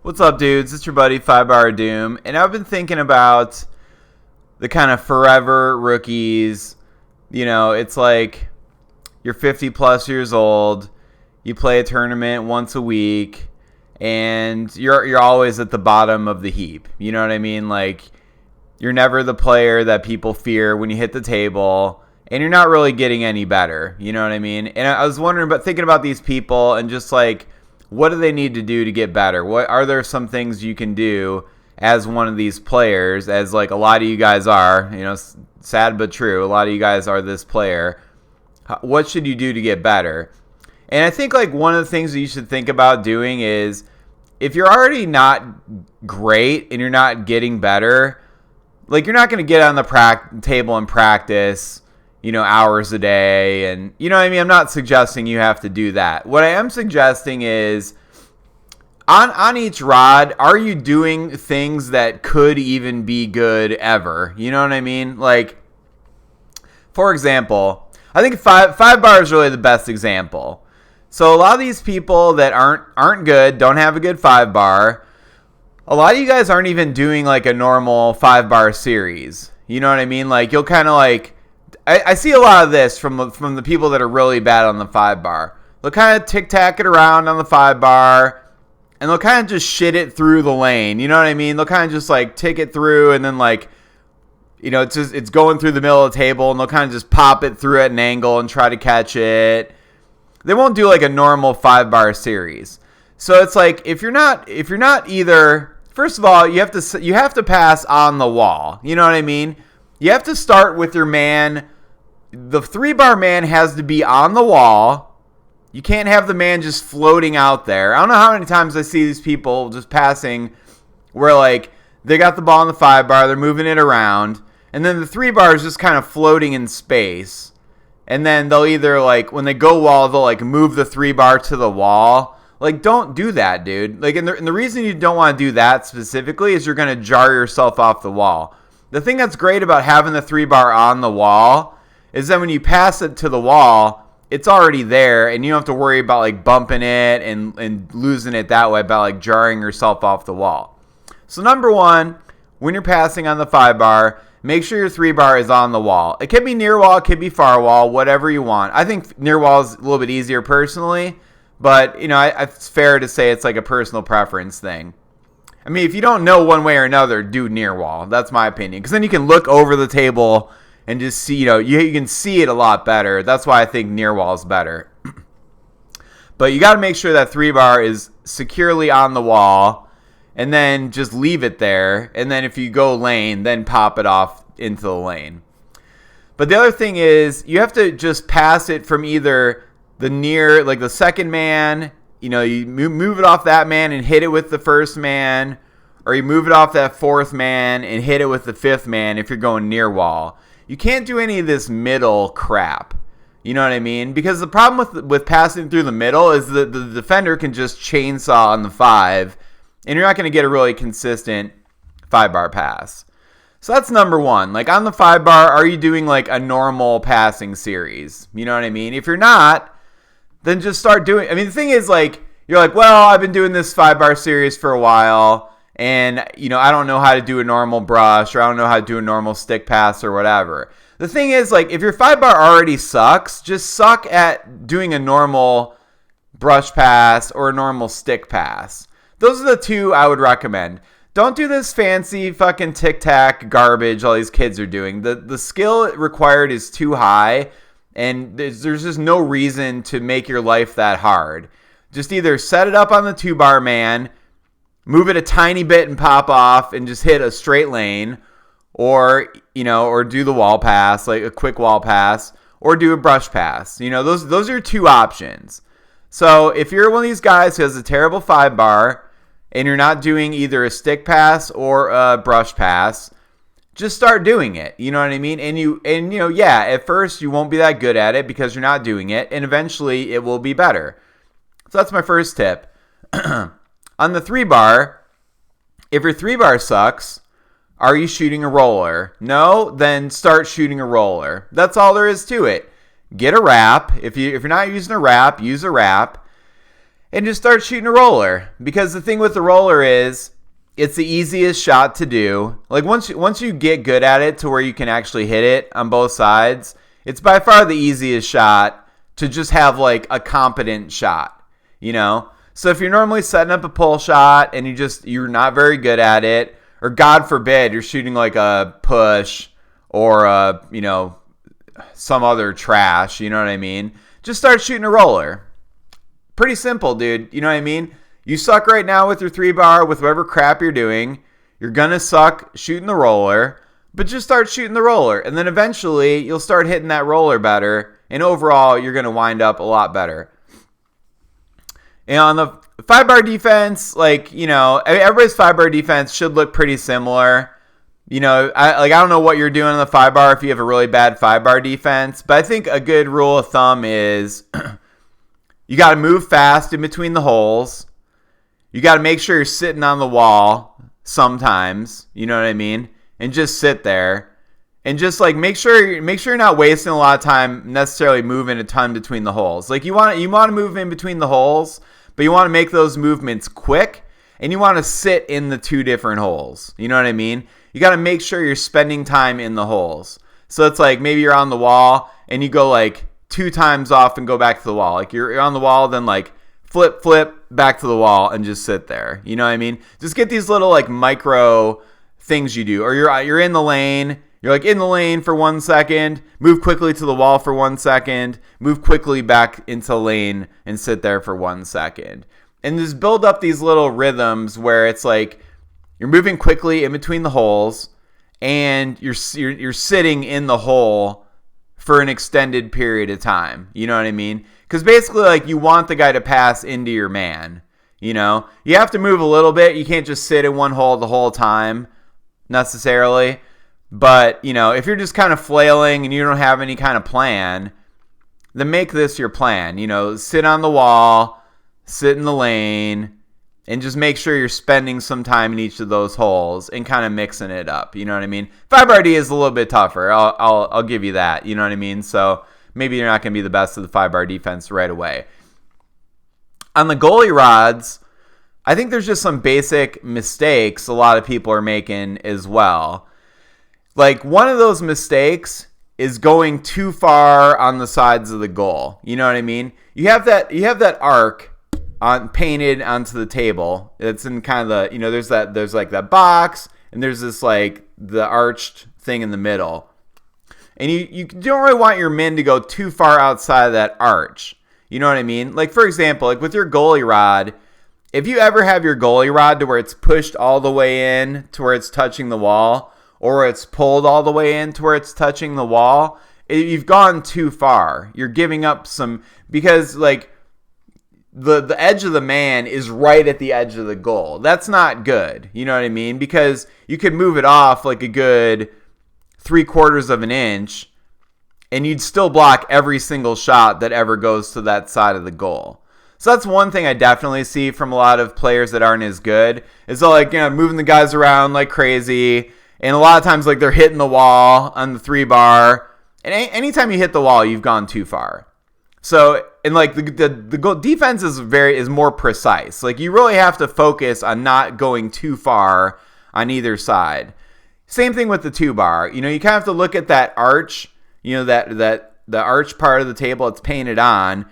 What's up, dudes? It's your buddy 5 Bar Doom, and I've been thinking about the kind of forever rookies. You know, it's like you're 50 plus years old, you play a tournament once a week, and you're always at the bottom of the heap. You know what I mean? Like, you're never the player that people fear when you hit the table, and you're not really getting any better. You know what I mean? And I was thinking about these people, and just like, what do they need to do to get better? What are there some things you can do as one of these players, as like a lot of you guys are, you know, sad but true, a lot of you guys are this player. What should you do to get better? And I think like one of the things that you should think about doing is, if you're already not great and you're not getting better, like, you're not going to get on the table and practice, you know, hours a day. And, you know what I mean? I'm not suggesting you have to do that. What I am suggesting is, on each rod, are you doing things that could even be good ever? You know what I mean? Like, for example, I think five bar is really the best example. So a lot of these people that aren't good, don't have a good 5 bar, a lot of you guys aren't even doing like a normal 5 bar series. You know what I mean? Like, you'll kind of like, I see a lot of this from the people that are really bad on the 5 bar. They'll kind of tic-tac it around on the 5 bar, and they'll kind of just shit it through the lane. You know what I mean? They'll kind of just like tick it through, and then like, you know, it's going through the middle of the table, and they'll kind of just pop it through at an angle and try to catch it. They won't do like a normal 5 bar series. So it's like, if you're not either, first of all, you have to pass on the wall. You know what I mean? You have to start with your man. The 3 bar man has to be on the wall. You can't have the man just floating out there. I don't know how many times I see these people just passing where, like, they got the ball on the 5 bar, they're moving it around, and then the 3 bar is just kind of floating in space. And then they'll either, like, when they go wall, they'll, like, move the 3 bar to the wall. Like, don't do that, dude. Like, and the reason you don't want to do that specifically is you're going to jar yourself off the wall. The thing that's great about having the 3 bar on the wall is that when you pass it to the wall, it's already there, and you don't have to worry about like bumping it and losing it that way by like jarring yourself off the wall. So number one, when you're passing on the 5 bar, make sure your 3 bar is on the wall. It could be near wall, it could be far wall, whatever you want. I think near wall is a little bit easier personally, but you know, it's fair to say it's like a personal preference thing. I mean, if you don't know one way or another, do near wall. That's my opinion, because then you can look over the table and just see, you know, you can see it a lot better. That's why I think near wall is better. But you got to make sure that 3 bar is securely on the wall, and then just leave it there. And then if you go lane, then pop it off into the lane. But the other thing is, you have to just pass it from either the near, like the second man, you know, you move it off that man and hit it with the first man, or you move it off that fourth man and hit it with the fifth man if you're going near wall. You can't do any of this middle crap. You know what I mean? Because the problem with passing through the middle is that the defender can just chainsaw on the 5, and you're not going to get a really consistent 5 bar pass. So that's number one. Like, on the 5 bar, are you doing like a normal passing series? You know what I mean? If you're not, then just start doing. I mean, the thing is, like, you're like, well, I've been doing this 5 bar series for a while, and, you know, I don't know how to do a normal brush, or I don't know how to do a normal stick pass or whatever. The thing is, like, if your 5 bar already sucks, just suck at doing a normal brush pass or a normal stick pass. Those are the two I would recommend. Don't do this fancy fucking tic-tac garbage all these kids are doing. The skill required is too high, and there's just no reason to make your life that hard. Just either set it up on the 2 bar man, move it a tiny bit and pop off and just hit a straight lane, or, you know, or do the wall pass, like a quick wall pass, or do a brush pass. You know, those are your two options. So if you're one of these guys who has a terrible 5 bar and you're not doing either a stick pass or a brush pass, just start doing it. You know what I mean? And you know, yeah, at first you won't be that good at it because you're not doing it, and eventually it will be better. So that's my first tip. On the 3 bar, if your 3 bar sucks, are you shooting a roller? No? Then start shooting a roller. That's all there is to it. Get a wrap. If you're not using a wrap, use a wrap. and just start shooting a roller. Because the thing with the roller is, it's the easiest shot to do. Like once you get good at it to where you can actually hit it on both sides, it's by far the easiest shot to just have like a competent shot, you know? So if you're normally setting up a pull shot and you're not very good at it, or God forbid you're shooting like a push or some other trash, you know what I mean? Just start shooting a roller. Pretty simple, dude. You know what I mean? You suck right now with your 3-bar, with whatever crap you're doing. You're going to suck shooting the roller, but just start shooting the roller. And then eventually you'll start hitting that roller better. And overall, you're going to wind up a lot better. And on the 5-bar defense, everybody's 5-bar defense should look pretty similar. I don't know what you're doing on the 5-bar if you have a really bad 5-bar defense. But I think a good rule of thumb is you got to move fast in between the holes. You got to make sure you're sitting on the wall sometimes, you know what I mean? And just sit there. And just like make sure you're not wasting a lot of time necessarily moving a ton between the holes. Like you want to move in between the holes, but you want to make those movements quick, and you want to sit in the 2 different holes. You know what I mean? You got to make sure you're spending time in the holes. So it's like maybe you're on the wall and you go like 2 times off and go back to the wall. Like you're on the wall, then like flip back to the wall and just sit there. You know what I mean? Just get these little like micro things you do. Or you're in the lane. You're like in the lane for 1 second, move quickly to the wall for 1 second, move quickly back into the lane and sit there for 1 second. And just build up these little rhythms where it's like you're moving quickly in between the holes and you're sitting in the hole for an extended period of time. You know what I mean? Because basically, like, you want the guy to pass into your man. You know? You have to move a little bit. You can't just sit in one hole the whole time, necessarily. But, if you're just kind of flailing and you don't have any kind of plan, then make this your plan. Sit on the wall, sit in the lane, and just make sure you're spending some time in each of those holes and kind of mixing it up. You know what I mean? 5RD is a little bit tougher. I'll give you that. You know what I mean? So maybe you're not going to be the best of the 5-bar defense right away. On the goalie rods, I think there's just some basic mistakes a lot of people are making as well. Like, one of those mistakes is going too far on the sides of the goal. You know what I mean? You have that arc painted onto the table. It's in kind of the, there's like that box, and there's this like the arched thing in the middle. And you don't really want your men to go too far outside of that arch. You know what I mean? Like, for example, like with your goalie rod, if you ever have your goalie rod to where it's pushed all the way in to where it's touching the wall, or it's pulled all the way in to where it's touching the wall, you've gone too far. You're giving up some, because like the edge of the man is right at the edge of the goal. That's not good. You know what I mean? Because you could move it off like a good 3/4 of an inch, and you'd still block every single shot that ever goes to that side of the goal. So that's one thing I definitely see from a lot of players that aren't as good, is they're like, moving the guys around like crazy. And a lot of times, like, they're hitting the wall on the 3-bar. And anytime you hit the wall, you've gone too far. So, and like the goal defense is more precise. Like, you really have to focus on not going too far on either side. Same thing with the 2-bar. You kind of have to look at that arch, that the arch part of the table it's painted on,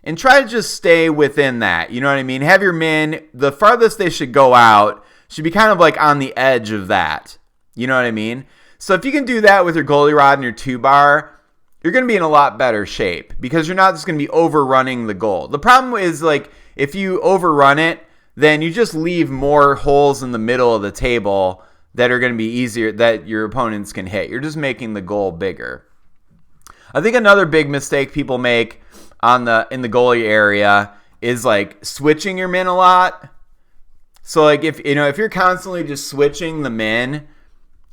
and try to just stay within that. You know what I mean? Have your men, the farthest they should go out should be kind of like on the edge of that. You know what I mean? So if you can do that with your goalie rod and your 2-bar, you're going to be in a lot better shape, because you're not just going to be overrunning the goal. The problem is, like, if you overrun it, then you just leave more holes in the middle of the table that are going to be easier, that your opponents can hit. You're just making the goal bigger. I think another big mistake people make in the goalie area is like switching your men a lot. So like if you're constantly just switching the men,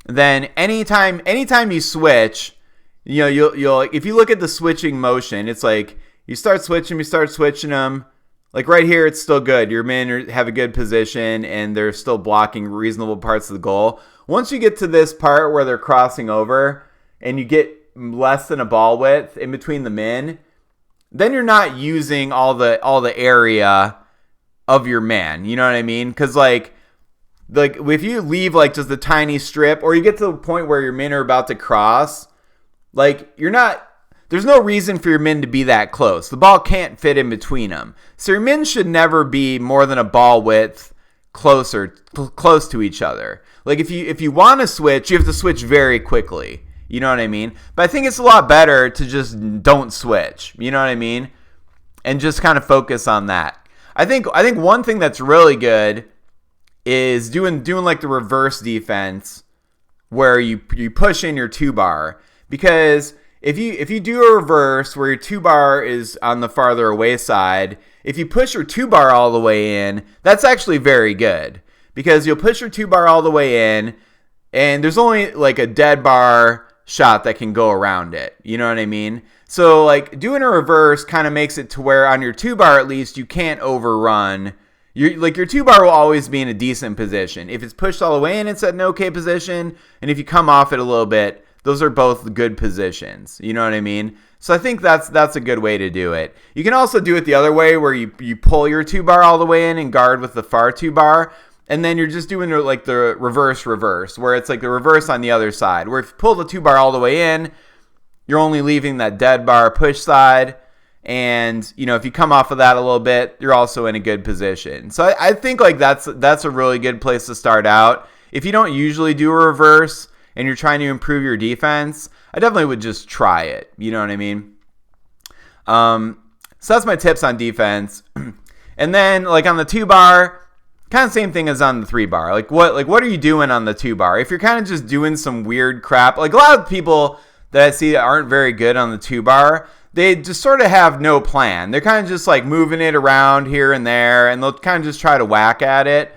then anytime you switch, you'll if you look at the switching motion, it's like you start switching them. Like right here, it's still good. Your men have a good position and they're still blocking reasonable parts of the goal. Once you get to this part where they're crossing over and you get less than a ball width in between the men, then you're not using all the area of your man. You know what I mean? Because like if you leave like just a tiny strip, or you get to the point where your men are about to cross, like there's no reason for your men to be that close. The ball can't fit in between them. So your men should never be more than a ball width close to each other. Like if you want to switch, you have to switch very quickly. You know what I mean? But I think it's a lot better to just don't switch. You know what I mean? And just kind of focus on that. I think one thing that's really good is doing like the reverse defense, where you push in your 2-bar, because if you do a reverse where your 2-bar is on the farther away side, if you push your 2-bar all the way in, that's actually very good, because you'll push your 2-bar all the way in, and there's only like a dead bar shot that can go around it. You know what I mean? So like doing a reverse kind of makes it to where on your 2-bar at least you can't overrun. Your 2-bar will always be in a decent position. If it's pushed all the way in, it's at an okay position, and if you come off it a little bit, those are both good positions. You know what I mean? So I think that's a good way to do it. You can also do it the other way, where you pull your 2-bar all the way in and guard with the far 2-bar, and then you're just doing like the reverse, where it's like the reverse on the other side, where if you pull the 2-bar all the way in, you're only leaving that dead bar push side. And, you know, if you come off of that a little bit, you're also in a good position. So I think like that's a really good place to start out. If you don't usually do a reverse and you're trying to improve your defense, I definitely would just try it. You know what I mean? So that's my tips on defense. And then like on the 2-bar, kind of same thing as on the 3-bar. Like what are you doing on the 2-bar? If you're kind of just doing some weird crap, like a lot of people that I see that aren't very good on the 2-bar, they just sort of have no plan. They're kind of just like moving it around here and there, and they'll kind of just try to whack at it.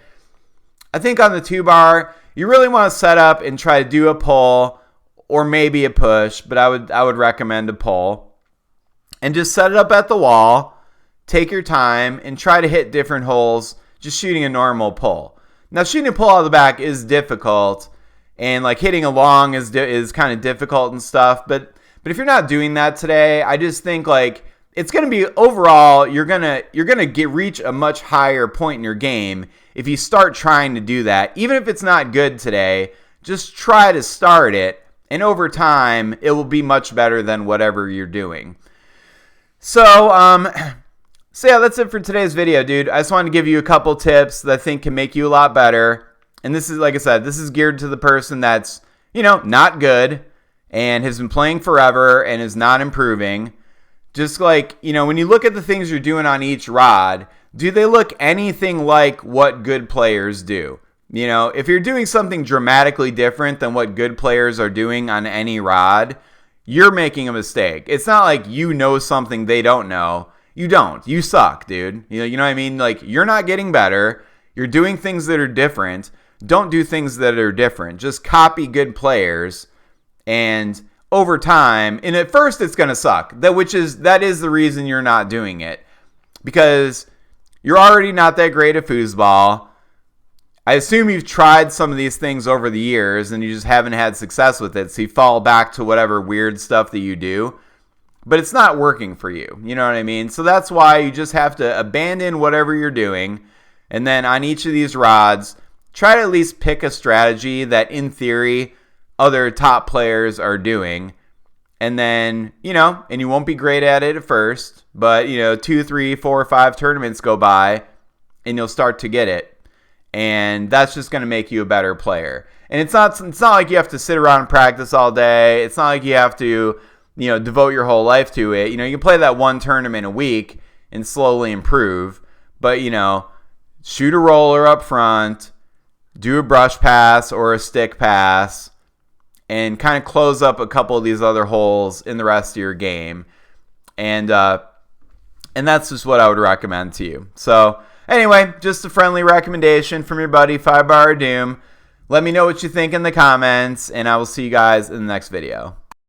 I think on the 2-bar, you really want to set up and try to do a pull or maybe a push, but I would recommend a pull. And just set it up at the wall, take your time, and try to hit different holes just shooting a normal pull. Now, shooting a pull out of the back is difficult, and like hitting a long is kind of difficult and stuff, but if you're not doing that today, I just think like it's going to be overall, you're going to reach a much higher point in your game if you start trying to do that. Even if it's not good today, just try to start it, and over time it will be much better than whatever you're doing. So yeah, that's it for today's video, dude. I just wanted to give you a couple tips that I think can make you a lot better. And this is, like I said, this is geared to the person that's, you know, not good and has been playing forever and is not improving. Just like, you know, when you look at the things you're doing on each rod, do they look anything like what good players do? You know, if you're doing something dramatically different than what good players are doing on any rod, you're making a mistake. It's not like you know something they don't know. You don't. You suck, dude. You know what I mean? Like, you're not getting better. You're doing things that are different. Don't do things that are different. Just copy good players. And over time, and at first it's going to suck. That is the reason you're not doing it. Because you're already not that great at foosball. I assume you've tried some of these things over the years and you just haven't had success with it. So you fall back to whatever weird stuff that you do. But it's not working for you. You know what I mean? So that's why you just have to abandon whatever you're doing. And then on each of these rods, try to at least pick a strategy that in theory other top players are doing. And then, you know, and you won't be great at it at first. But, you know, 2, 3, 4, 5 tournaments go by and you'll start to get it. And that's just going to make you a better player. And it's not like you have to sit around and practice all day. It's not like you have to, you know, devote your whole life to it. You know, you can play that one tournament a week and slowly improve. But, you know, shoot a roller up front, do a brush pass or a stick pass, and kind of close up a couple of these other holes in the rest of your game. And that's just what I would recommend to you. So anyway, just a friendly recommendation from your buddy 5-Bar Doom. Let me know what you think in the comments, and I will see you guys in the next video.